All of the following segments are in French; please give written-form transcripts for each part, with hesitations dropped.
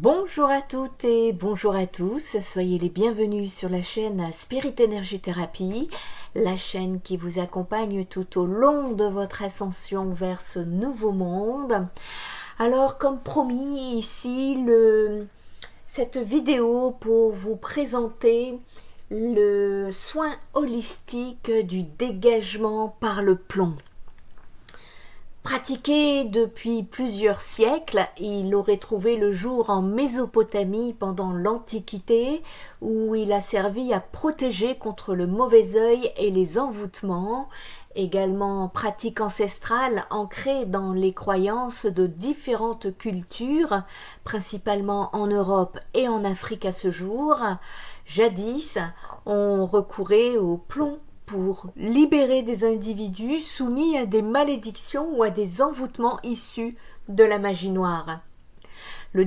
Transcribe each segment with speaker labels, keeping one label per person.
Speaker 1: Bonjour à toutes et bonjour à tous, soyez les bienvenus sur la chaîne Spirit Energy Therapy, la chaîne qui vous accompagne tout au long de votre ascension vers ce nouveau monde. Alors comme promis ici, cette vidéo pour vous présenter le soin holistique du dégagement par le plomb. Pratiqué depuis plusieurs siècles, il aurait trouvé le jour en Mésopotamie pendant l'Antiquité, où il a servi à protéger contre le mauvais œil et les envoûtements, également pratique ancestrale ancrée dans les croyances de différentes cultures, principalement en Europe et en Afrique à ce jour. Jadis, on recourait au plomb pour libérer des individus soumis à des malédictions ou à des envoûtements issus de la magie noire. Le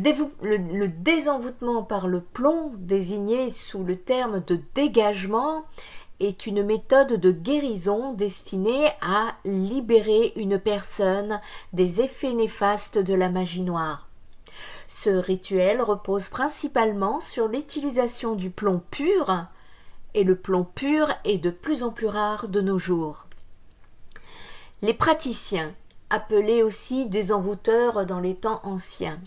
Speaker 1: désenvoûtement par le plomb, désigné sous le terme de dégagement, est une méthode de guérison destinée à libérer une personne des effets néfastes de la magie noire. Ce rituel repose principalement sur l'utilisation du plomb pur, et le plomb pur est de plus en plus rare de nos jours. Les praticiens, appelés aussi désenvoûteurs dans les temps anciens,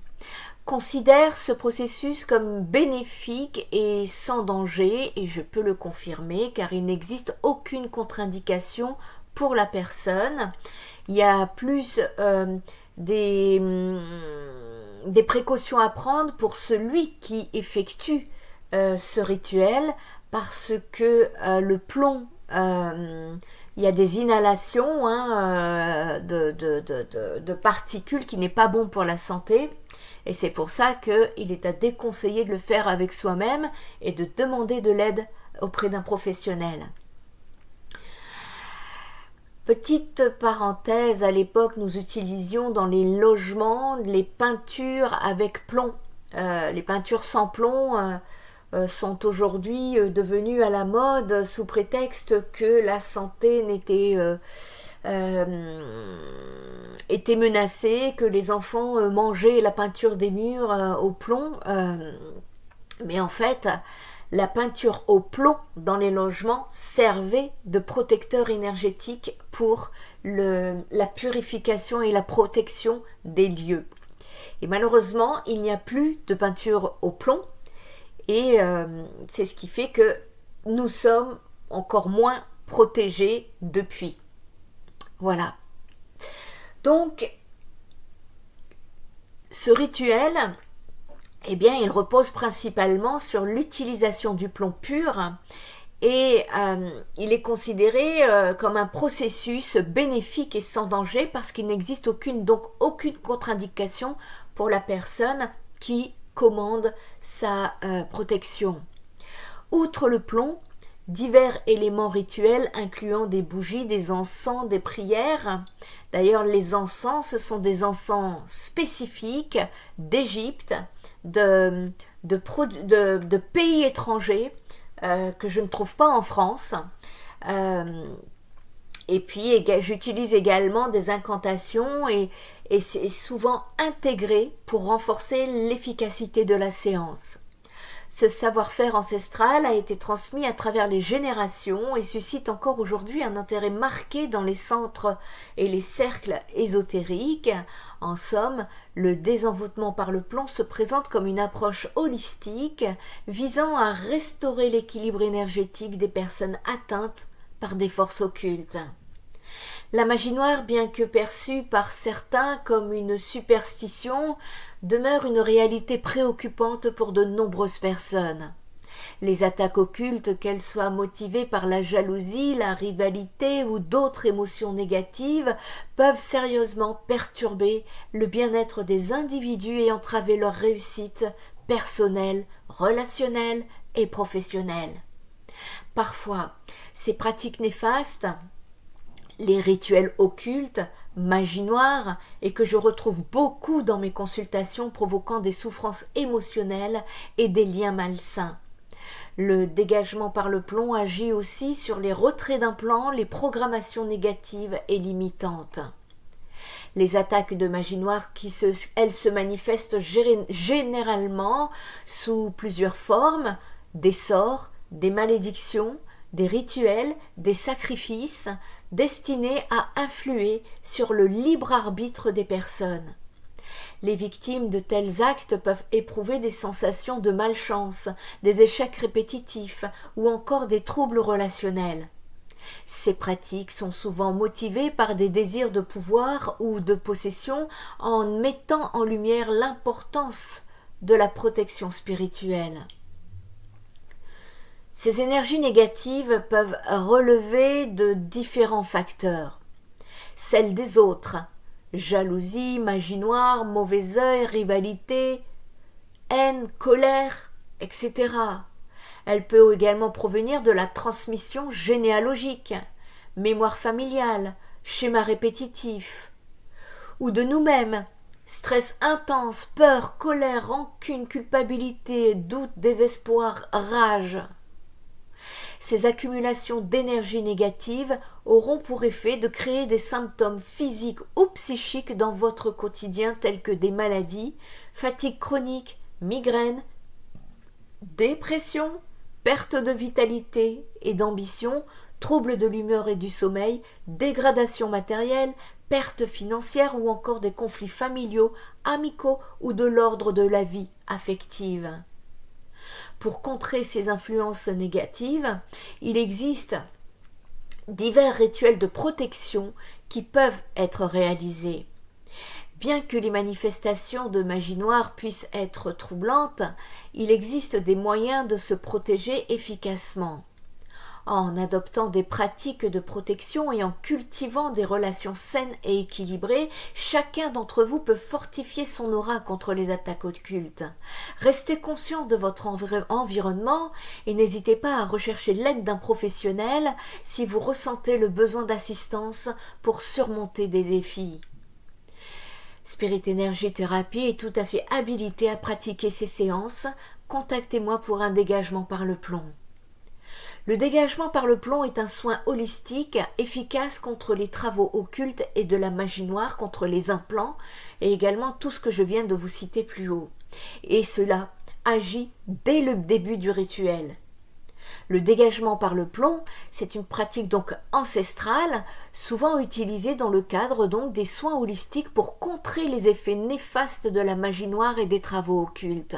Speaker 1: considèrent ce processus comme bénéfique et sans danger, et je peux le confirmer car il n'existe aucune contre-indication pour la personne. Il y a plus des précautions à prendre pour celui qui effectue ce rituel, parce que le plomb, il y a des inhalations de particules qui n'est pas bon pour la santé, et c'est pour ça qu'il est à déconseiller de le faire avec soi-même et de demander de l'aide auprès d'un professionnel. Petite parenthèse, à l'époque nous utilisions dans les logements les peintures avec plomb. Les peintures sans plomb sont aujourd'hui devenues à la mode sous prétexte que la santé était menacée, que les enfants mangeaient la peinture des murs au plomb. Mais en fait, la peinture au plomb dans les logements servait de protecteur énergétique pour la purification et la protection des lieux. Et malheureusement, il n'y a plus de peinture au plomb. Et c'est ce qui fait que nous sommes encore moins protégés depuis. Voilà. Donc, ce rituel, eh bien, il repose principalement sur l'utilisation du plomb pur et il est considéré comme un processus bénéfique et sans danger parce qu'il n'existe aucune contre-indication pour la personne qui commande sa protection. Outre le plomb, divers éléments rituels incluant des bougies, des encens, des prières. D'ailleurs, les encens, ce sont des encens spécifiques d'Égypte, de pays étrangers que je ne trouve pas en France. Et puis, j'utilise également des incantations et c'est souvent intégré pour renforcer l'efficacité de la séance. Ce savoir-faire ancestral a été transmis à travers les générations et suscite encore aujourd'hui un intérêt marqué dans les centres et les cercles ésotériques. En somme, le désenvoûtement par le plomb se présente comme une approche holistique visant à restaurer l'équilibre énergétique des personnes atteintes par des forces occultes. La magie noire, bien que perçue par certains comme une superstition, demeure une réalité préoccupante pour de nombreuses personnes. Les attaques occultes, qu'elles soient motivées par la jalousie, la rivalité ou d'autres émotions négatives, peuvent sérieusement perturber le bien-être des individus et entraver leur réussite personnelle, relationnelle et professionnelle. Parfois, ces pratiques néfastes, les rituels occultes, magie noire, et que je retrouve beaucoup dans mes consultations provoquant des souffrances émotionnelles et des liens malsains. Le dégagement par le plomb agit aussi sur les retraits d'implants, les programmations négatives et limitantes. Les attaques de magie noire, elles se manifestent généralement sous plusieurs formes, des sorts, des malédictions, des rituels, des sacrifices, destinés à influer sur le libre arbitre des personnes. Les victimes de tels actes peuvent éprouver des sensations de malchance, des échecs répétitifs ou encore des troubles relationnels. Ces pratiques sont souvent motivées par des désirs de pouvoir ou de possession en mettant en lumière l'importance de la protection spirituelle. Ces énergies négatives peuvent relever de différents facteurs. Celles des autres, jalousie, magie noire, mauvais œil, rivalité, haine, colère, etc. Elle peut également provenir de la transmission généalogique, mémoire familiale, schéma répétitif, ou de nous-mêmes, stress intense, peur, colère, rancune, culpabilité, doute, désespoir, rage. Ces accumulations d'énergie négative auront pour effet de créer des symptômes physiques ou psychiques dans votre quotidien tels que des maladies, fatigue chronique, migraine, dépression, perte de vitalité et d'ambition, troubles de l'humeur et du sommeil, dégradation matérielle, perte financière ou encore des conflits familiaux, amicaux ou de l'ordre de la vie affective. Pour contrer ces influences négatives, il existe divers rituels de protection qui peuvent être réalisés. Bien que les manifestations de magie noire puissent être troublantes, il existe des moyens de se protéger efficacement. En adoptant des pratiques de protection et en cultivant des relations saines et équilibrées, chacun d'entre vous peut fortifier son aura contre les attaques occultes. Restez conscient de votre environnement et n'hésitez pas à rechercher l'aide d'un professionnel si vous ressentez le besoin d'assistance pour surmonter des défis. Spirit Energy Therapy est tout à fait habilité à pratiquer ces séances. Contactez-moi pour un dégagement par le plomb. Le dégagement par le plomb est un soin holistique efficace contre les travaux occultes et de la magie noire, contre les implants et également tout ce que je viens de vous citer plus haut. Et cela agit dès le début du rituel. Le dégagement par le plomb, c'est une pratique donc ancestrale, souvent utilisée dans le cadre donc des soins holistiques pour contrer les effets néfastes de la magie noire et des travaux occultes.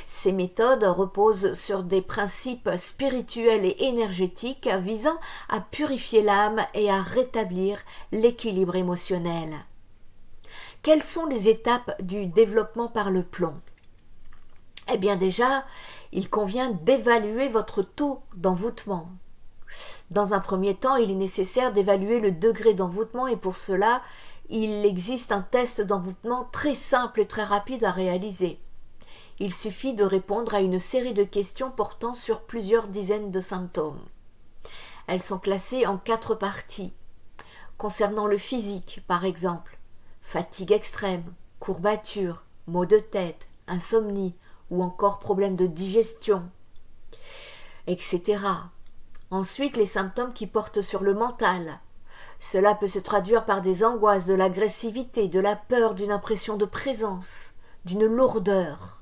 Speaker 1: Ces méthodes reposent sur des principes spirituels et énergétiques visant à purifier l'âme et à rétablir l'équilibre émotionnel. Quelles sont les étapes du développement par le plomb ? Eh bien déjà, il convient d'évaluer votre taux d'envoûtement. Dans un premier temps, il est nécessaire d'évaluer le degré d'envoûtement et pour cela, il existe un test d'envoûtement très simple et très rapide à réaliser. Il suffit de répondre à une série de questions portant sur plusieurs dizaines de symptômes. Elles sont classées en 4 parties. Concernant le physique, par exemple, fatigue extrême, courbatures, maux de tête, insomnie ou encore problèmes de digestion, etc. Ensuite, les symptômes qui portent sur le mental. Cela peut se traduire par des angoisses, de l'agressivité, de la peur, d'une impression de présence, d'une lourdeur.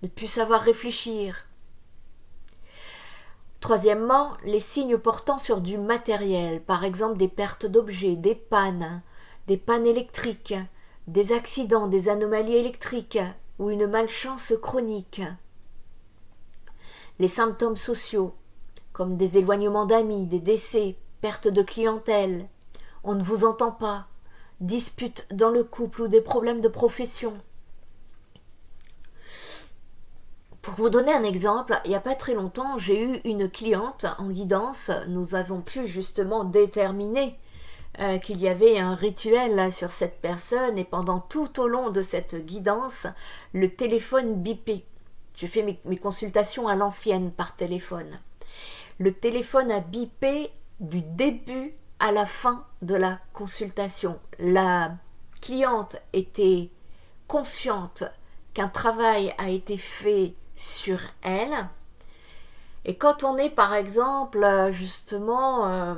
Speaker 1: Ne plus savoir réfléchir. Troisièmement, les signes portant sur du matériel, par exemple des pertes d'objets, des pannes électriques, des accidents, des anomalies électriques ou une malchance chronique. Les symptômes sociaux, comme des éloignements d'amis, des décès, perte de clientèle, on ne vous entend pas, disputes dans le couple ou des problèmes de profession. Pour vous donner un exemple, il n'y a pas très longtemps, j'ai eu une cliente en guidance. Nous avons pu justement déterminer qu'il y avait un rituel sur cette personne et pendant tout au long de cette guidance, le téléphone bipait. Je fais mes consultations à l'ancienne par téléphone. Le téléphone a bipé du début à la fin de la consultation. La cliente était consciente qu'un travail a été fait sur elle. Et quand on est par exemple justement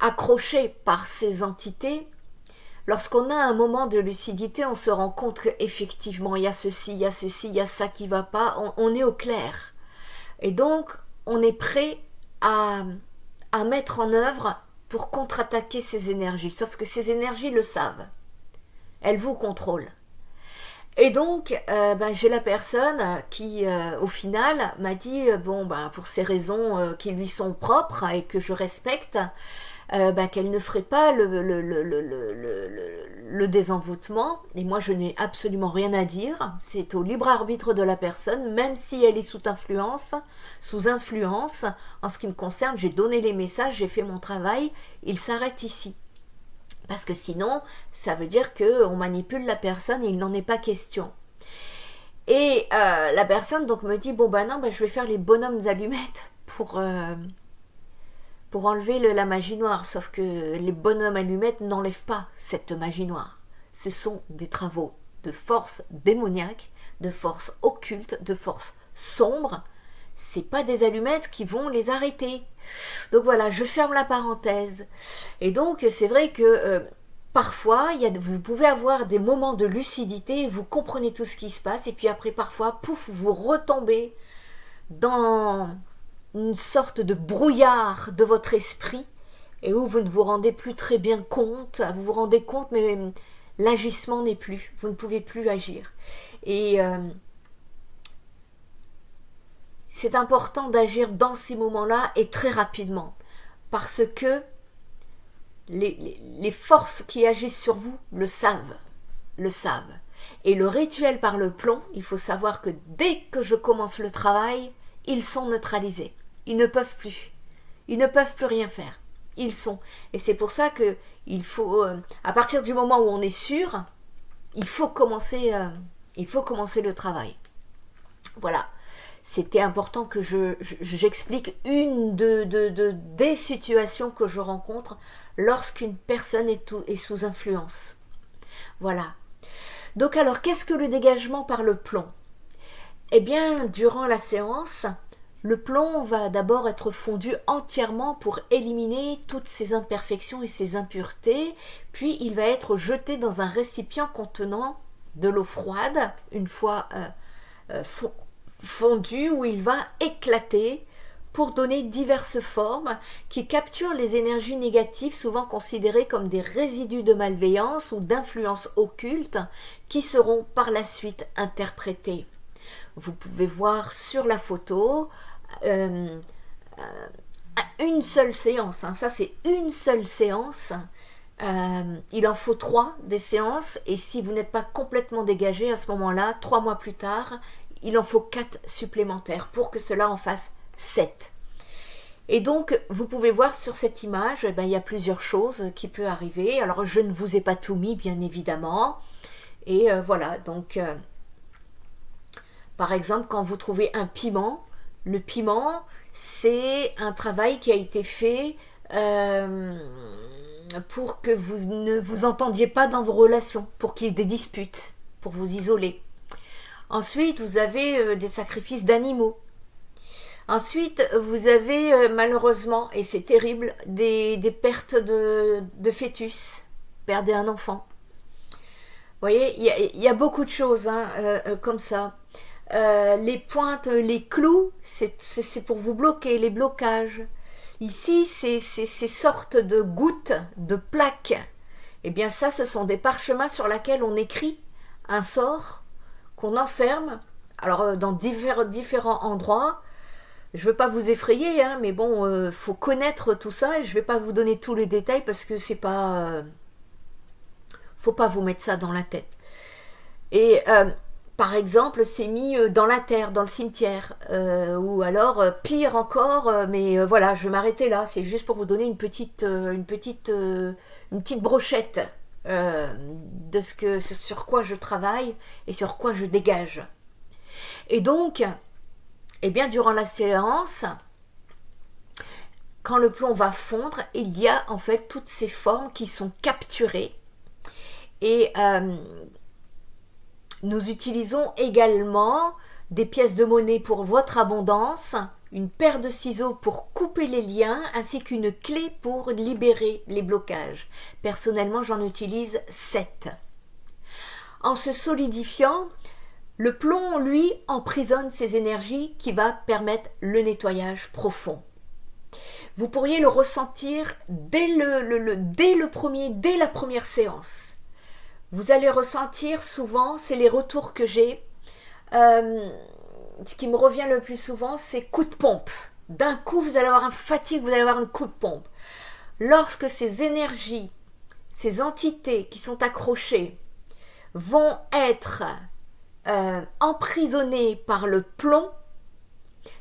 Speaker 1: accroché par ces entités, lorsqu'on a un moment de lucidité, on se rend compte qu'effectivement, il y a ceci, il y a ceci, il y a ça qui ne va pas, on est au clair. Et donc, on est prêt à mettre en œuvre pour contre-attaquer ces énergies. Sauf que ces énergies le savent. Elles vous contrôlent. Et donc, j'ai la personne qui, au final, m'a dit, pour ces raisons qui lui sont propres et que je respecte, qu'elle ne ferait pas le désenvoûtement. Et moi, je n'ai absolument rien à dire. C'est au libre arbitre de la personne, même si elle est sous influence. En ce qui me concerne, j'ai donné les messages, j'ai fait mon travail. Il s'arrête ici. Parce que sinon, ça veut dire qu'on manipule la personne et il n'en est pas question. Et la personne donc me dit, je vais faire les bonhommes allumettes pour enlever la magie noire. Sauf que les bonhommes allumettes n'enlèvent pas cette magie noire. Ce sont des travaux de force démoniaque, de force occulte, de force sombre. C'est pas des allumettes qui vont les arrêter. Donc voilà, je ferme la parenthèse. Et donc c'est vrai que parfois, vous pouvez avoir des moments de lucidité, vous comprenez tout ce qui se passe, et puis après parfois, pouf, vous retombez dans une sorte de brouillard de votre esprit, et où vous ne vous rendez plus très bien compte, vous vous rendez compte, mais l'agissement n'est plus, vous ne pouvez plus agir. Et c'est important d'agir dans ces moments-là et très rapidement, parce que les forces qui agissent sur vous le savent. Et le rituel par le plomb, il faut savoir que dès que je commence le travail, ils sont neutralisés. Ils ne peuvent plus. Ils ne peuvent plus rien faire. Ils sont. Et c'est pour ça que il faut, à partir du moment où on est sûr, il faut commencer le travail. Voilà. C'était important que j'explique une des situations que je rencontre lorsqu'une personne est sous influence. Voilà. Donc alors, qu'est-ce que le dégagement par le plomb? Eh bien, durant la séance, le plomb va d'abord être fondu entièrement pour éliminer toutes ces imperfections et ces impuretés, puis il va être jeté dans un récipient contenant de l'eau froide, une fois fondu, où il va éclater pour donner diverses formes qui capturent les énergies négatives, souvent considérées comme des résidus de malveillance ou d'influence occulte, qui seront par la suite interprétées. Vous pouvez voir sur la photo une seule séance, ça c'est une seule séance. Il en faut 3 des séances, et si vous n'êtes pas complètement dégagé à ce moment-là, 3 mois plus tard, il en faut 4 supplémentaires pour que cela en fasse 7. Et donc, vous pouvez voir sur cette image, il y a plusieurs choses qui peuvent arriver. Alors, je ne vous ai pas tout mis, bien évidemment. Et voilà, donc, par exemple, quand vous trouvez un piment, le piment, c'est un travail qui a été fait pour que vous ne vous entendiez pas dans vos relations, pour qu'il y ait des disputes, pour vous isoler. Ensuite, vous avez des sacrifices d'animaux. Ensuite, vous avez malheureusement, et c'est terrible, des pertes de fœtus. Perdez un enfant. Vous voyez, il y a beaucoup de choses comme ça. Les pointes, les clous, c'est pour vous bloquer, les blocages. Ici, ces sortes de gouttes, de plaques. Eh bien ça, ce sont des parchemins sur lesquels on écrit un sort qu'on enferme, alors dans différents endroits. Je ne veux pas vous effrayer, mais bon, faut connaître tout ça, et je ne vais pas vous donner tous les détails parce que c'est pas... faut pas vous mettre ça dans la tête. Et par exemple, c'est mis dans la terre, dans le cimetière, ou alors pire encore, mais voilà, je vais m'arrêter là, c'est juste pour vous donner une petite brochette de sur quoi je travaille et sur quoi je dégage. Et donc, eh bien, durant la séance, quand le plomb va fondre, il y a en fait toutes ces formes qui sont capturées. Et nous utilisons également des pièces de monnaie pour votre abondance, une paire de ciseaux pour couper les liens, ainsi qu'une clé pour libérer les blocages. Personnellement, j'en utilise 7. En se solidifiant, le plomb, lui, emprisonne ces énergies qui va permettre le nettoyage profond. Vous pourriez le ressentir dès la première séance. Vous allez ressentir souvent, c'est les retours que j'ai, ce qui me revient le plus souvent, c'est coup de pompe. D'un coup, vous allez avoir un fatigue, vous allez avoir un coup de pompe. Lorsque ces énergies, ces entités qui sont accrochées vont être emprisonnées par le plomb,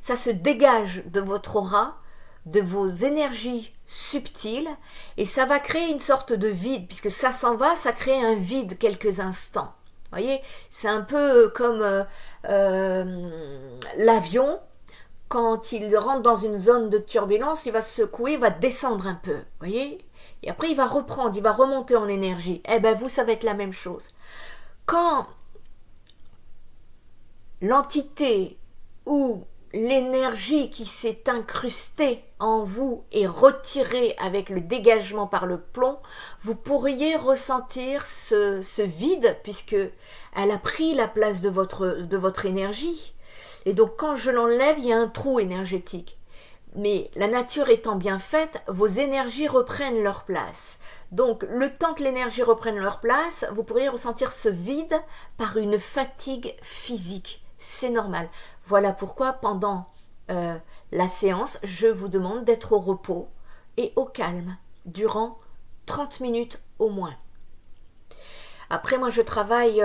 Speaker 1: ça se dégage de votre aura, de vos énergies subtiles, et ça va créer une sorte de vide, puisque ça s'en va, ça crée un vide quelques instants. Vous voyez, c'est un peu comme l'avion, quand il rentre dans une zone de turbulence, il va se secouer, il va descendre un peu, vous voyez, et après il va reprendre, il va remonter en énergie. Eh bien vous, ça va être la même chose. Quand l'entité ou l'énergie qui s'est incrustée en vous est retirée avec le dégagement par le plomb, vous pourriez ressentir ce vide, puisque elle a pris la place de votre énergie. Et donc quand je l'enlève, il y a un trou énergétique. Mais la nature étant bien faite, vos énergies reprennent leur place. Donc le temps que l'énergie reprenne leur place, vous pourriez ressentir ce vide par une fatigue physique. C'est normal. Voilà pourquoi pendant la séance, je vous demande d'être au repos et au calme durant 30 minutes au moins. Après, moi, je travaille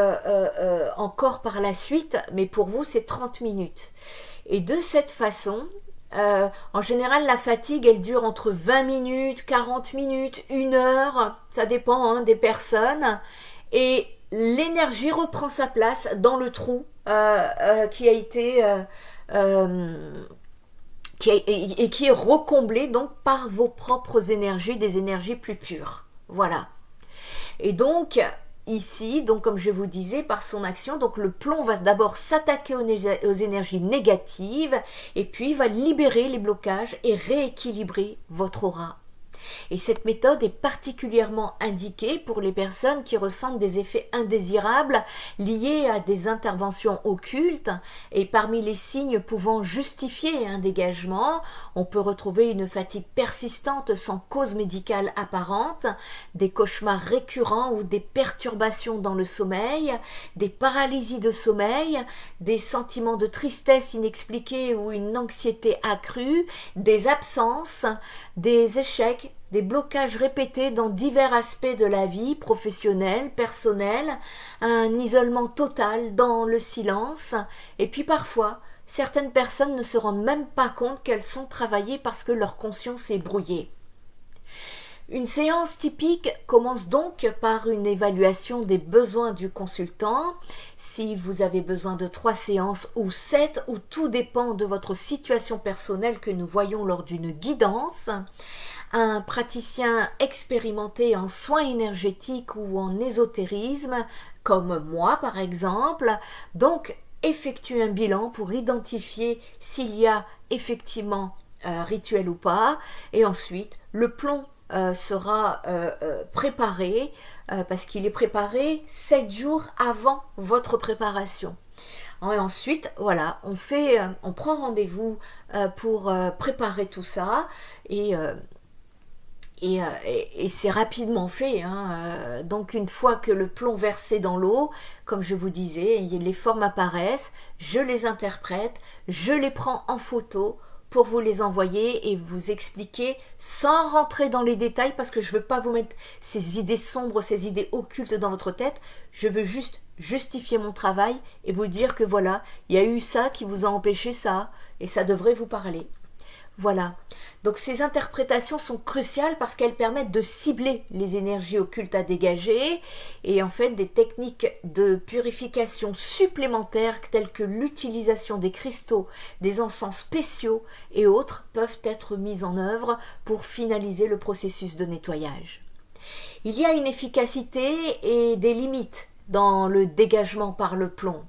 Speaker 1: encore par la suite, mais pour vous, c'est 30 minutes. Et de cette façon, en général, la fatigue, elle dure entre 20 minutes, 40 minutes, 1 heure, ça dépend des personnes. Et l'énergie reprend sa place dans le trou qui a été qui est recomblé donc par vos propres énergies, des énergies plus pures. Voilà. Et donc ici, donc comme je vous disais, par son action, donc le plomb va d'abord s'attaquer aux énergies négatives et puis va libérer les blocages et rééquilibrer votre aura. Et cette méthode est particulièrement indiquée pour les personnes qui ressentent des effets indésirables liés à des interventions occultes, et parmi les signes pouvant justifier un dégagement, on peut retrouver une fatigue persistante sans cause médicale apparente, des cauchemars récurrents ou des perturbations dans le sommeil, des paralysies de sommeil, des sentiments de tristesse inexpliqués ou une anxiété accrue, des absences, des échecs, des blocages répétés dans divers aspects de la vie professionnelle, personnelle, un isolement total dans le silence, et puis parfois, certaines personnes ne se rendent même pas compte qu'elles sont travaillées parce que leur conscience est brouillée. Une séance typique commence donc par une évaluation des besoins du consultant. Si vous avez besoin de 3 séances ou 7, ou tout dépend de votre situation personnelle que nous voyons lors d'une guidance, un praticien expérimenté en soins énergétiques ou en ésotérisme, comme moi par exemple, donc effectue un bilan pour identifier s'il y a effectivement rituel ou pas, et ensuite le plomb sera préparé parce qu'il est préparé 7 jours avant votre préparation. Et ensuite, voilà, on prend rendez-vous pour préparer tout ça, et c'est rapidement fait. Donc une fois que le plomb versé dans l'eau, comme je vous disais, les formes apparaissent, je les interprète, je les prends en photo pour vous les envoyer et vous expliquer sans rentrer dans les détails, parce que je ne veux pas vous mettre ces idées sombres, ces idées occultes dans votre tête. Je veux juste justifier mon travail et vous dire que voilà, il y a eu ça qui vous a empêché ça, et ça devrait vous parler. Voilà. Donc ces interprétations sont cruciales parce qu'elles permettent de cibler les énergies occultes à dégager, et en fait des techniques de purification supplémentaires telles que l'utilisation des cristaux, des encens spéciaux et autres peuvent être mises en œuvre pour finaliser le processus de nettoyage. Il y a une efficacité et des limites dans le dégagement par le plomb.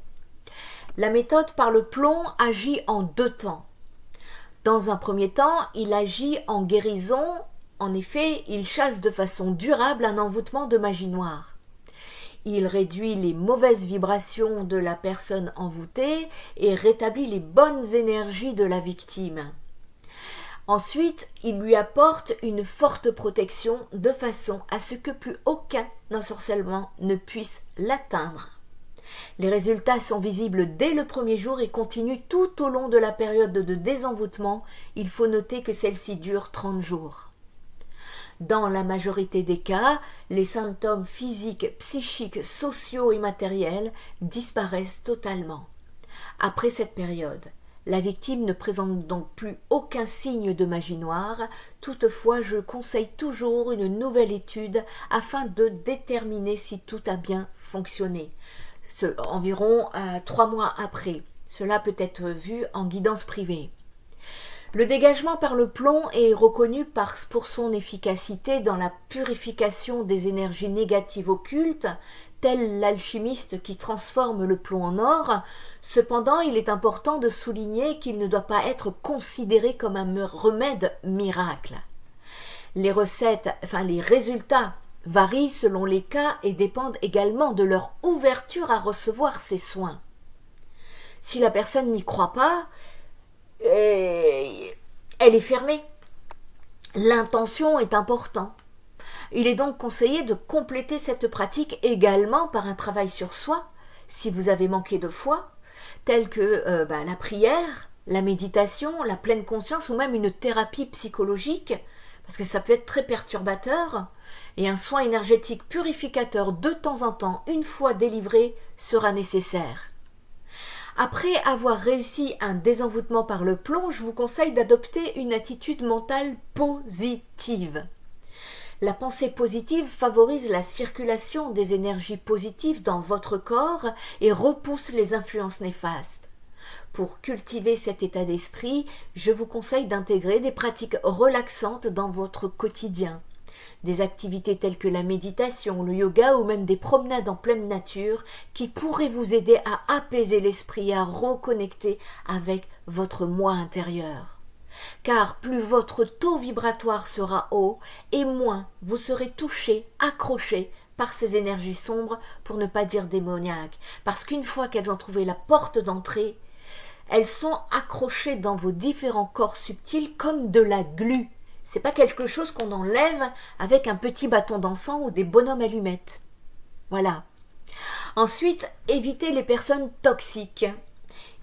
Speaker 1: La méthode par le plomb agit en 2 temps. Dans un premier temps, il agit en guérison. En effet, il chasse de façon durable un envoûtement de magie noire. Il réduit les mauvaises vibrations de la personne envoûtée et rétablit les bonnes énergies de la victime. Ensuite, il lui apporte une forte protection de façon à ce que plus aucun ensorcellement ne puisse l'atteindre. Les résultats sont visibles dès le premier jour et continuent tout au long de la période de désenvoûtement. Il faut noter que celle-ci dure 30 jours. Dans la majorité des cas, les symptômes physiques, psychiques, sociaux et matériels disparaissent totalement. Après cette période, la victime ne présente donc plus aucun signe de magie noire. Toutefois, je conseille toujours une nouvelle étude afin de déterminer si tout a bien fonctionné. Environ 3 mois après. Cela peut être vu en guidance privée. Le dégagement par le plomb est reconnu pour son efficacité dans la purification des énergies négatives occultes, tel l'alchimiste qui transforme le plomb en or. Cependant, il est important de souligner qu'il ne doit pas être considéré comme un remède miracle. Les résultats varient selon les cas et dépendent également de leur ouverture à recevoir ces soins. Si la personne n'y croit pas, elle est fermée. L'intention est importante. Il est donc conseillé de compléter cette pratique également par un travail sur soi, si vous avez manqué de foi, tel que la prière, la méditation, la pleine conscience ou même une thérapie psychologique, parce que ça peut être très perturbateur, et un soin énergétique purificateur de temps en temps, une fois délivré, sera nécessaire. Après avoir réussi un désenvoûtement par le plomb, je vous conseille d'adopter une attitude mentale positive. La pensée positive favorise la circulation des énergies positives dans votre corps et repousse les influences néfastes. Pour cultiver cet état d'esprit, je vous conseille d'intégrer des pratiques relaxantes dans votre quotidien. Des activités telles que la méditation, le yoga ou même des promenades en pleine nature qui pourraient vous aider à apaiser l'esprit et à reconnecter avec votre moi intérieur. Car plus votre taux vibratoire sera haut et moins vous serez touché, accroché par ces énergies sombres, pour ne pas dire démoniaques. Parce qu'une fois qu'elles ont trouvé la porte d'entrée, elles sont accrochées dans vos différents corps subtils comme de la glu. C'est pas quelque chose qu'on enlève avec un petit bâton d'encens ou des bonhommes allumettes. Voilà. Ensuite, évitez les personnes toxiques.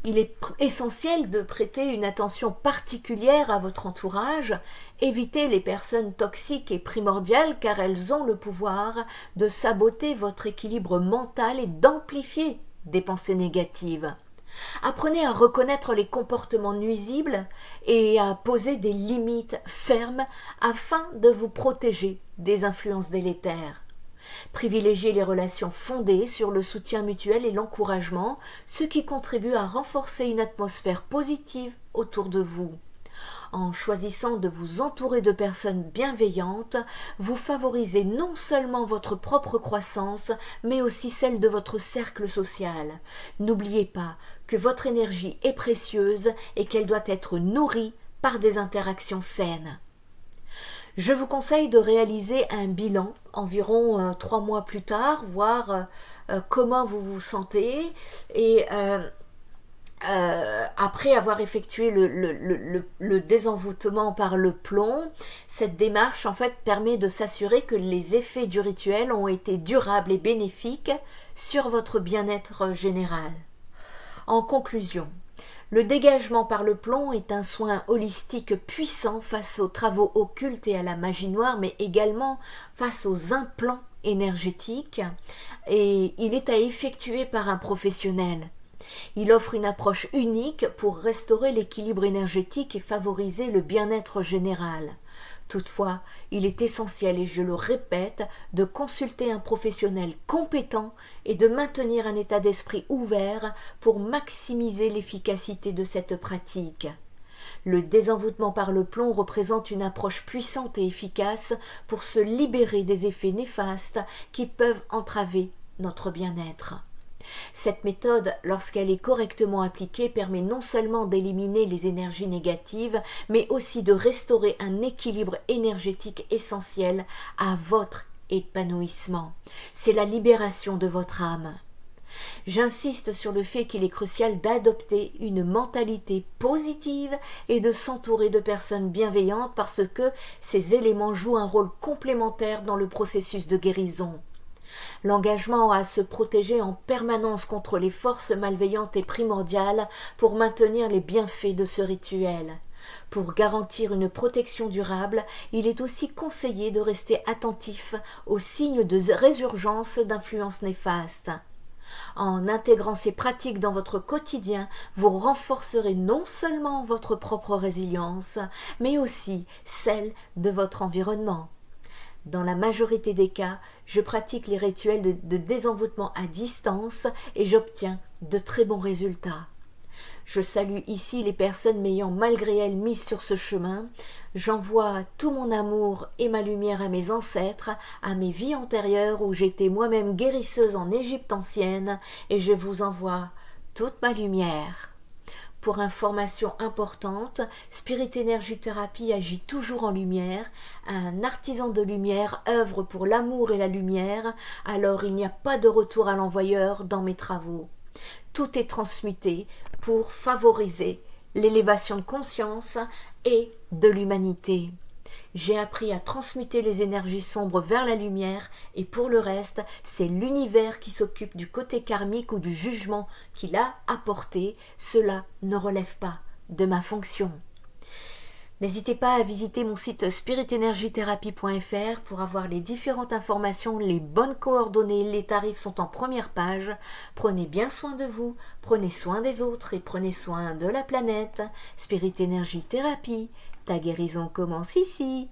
Speaker 1: Il est essentiel de prêter une attention particulière à votre entourage. Évitez les personnes toxiques est primordial car elles ont le pouvoir de saboter votre équilibre mental et d'amplifier des pensées négatives. Apprenez à reconnaître les comportements nuisibles et à poser des limites fermes afin de vous protéger des influences délétères. Privilégiez les relations fondées sur le soutien mutuel et l'encouragement, ce qui contribue à renforcer une atmosphère positive autour de vous. En choisissant de vous entourer de personnes bienveillantes, vous favorisez non seulement votre propre croissance, mais aussi celle de votre cercle social. N'oubliez pas que votre énergie est précieuse et qu'elle doit être nourrie par des interactions saines. Je vous conseille de réaliser un bilan environ 3 mois plus tard, voir comment vous vous sentez et après avoir effectué le désenvoûtement par le plomb, cette démarche en fait permet de s'assurer que les effets du rituel ont été durables et bénéfiques sur votre bien-être général. En conclusion, le dégagement par le plomb est un soin holistique puissant face aux travaux occultes et à la magie noire, mais également face aux implants énergétiques, et il est à effectuer par un professionnel. Il offre une approche unique pour restaurer l'équilibre énergétique et favoriser le bien-être général. Toutefois, il est essentiel, et je le répète, de consulter un professionnel compétent et de maintenir un état d'esprit ouvert pour maximiser l'efficacité de cette pratique. Le désenvoûtement par le plomb représente une approche puissante et efficace pour se libérer des effets néfastes qui peuvent entraver notre bien-être. Cette méthode, lorsqu'elle est correctement appliquée, permet non seulement d'éliminer les énergies négatives, mais aussi de restaurer un équilibre énergétique essentiel à votre épanouissement. C'est la libération de votre âme. J'insiste sur le fait qu'il est crucial d'adopter une mentalité positive et de s'entourer de personnes bienveillantes parce que ces éléments jouent un rôle complémentaire dans le processus de guérison. L'engagement à se protéger en permanence contre les forces malveillantes est primordial pour maintenir les bienfaits de ce rituel. Pour garantir une protection durable, il est aussi conseillé de rester attentif aux signes de résurgence d'influences néfastes. En intégrant ces pratiques dans votre quotidien, vous renforcerez non seulement votre propre résilience, mais aussi celle de votre environnement. Dans la majorité des cas, je pratique les rituels de désenvoûtement à distance et j'obtiens de très bons résultats. Je salue ici les personnes m'ayant malgré elles mises sur ce chemin. J'envoie tout mon amour et ma lumière à mes ancêtres, à mes vies antérieures où j'étais moi-même guérisseuse en Égypte ancienne, et je vous envoie toute ma lumière. Pour information importante, Spirit Energy Therapy agit toujours en lumière. Un artisan de lumière œuvre pour l'amour et la lumière, alors il n'y a pas de retour à l'envoyeur dans mes travaux. Tout est transmuté pour favoriser l'élévation de conscience et de l'humanité. J'ai appris à transmuter les énergies sombres vers la lumière et pour le reste, c'est l'univers qui s'occupe du côté karmique ou du jugement qu'il a apporté. Cela ne relève pas de ma fonction. N'hésitez pas à visiter mon site spiritenergytherapy.fr pour avoir les différentes informations, les bonnes coordonnées, les tarifs sont en première page. Prenez bien soin de vous, prenez soin des autres et prenez soin de la planète. Spirit Energy Therapy, ta guérison commence ici.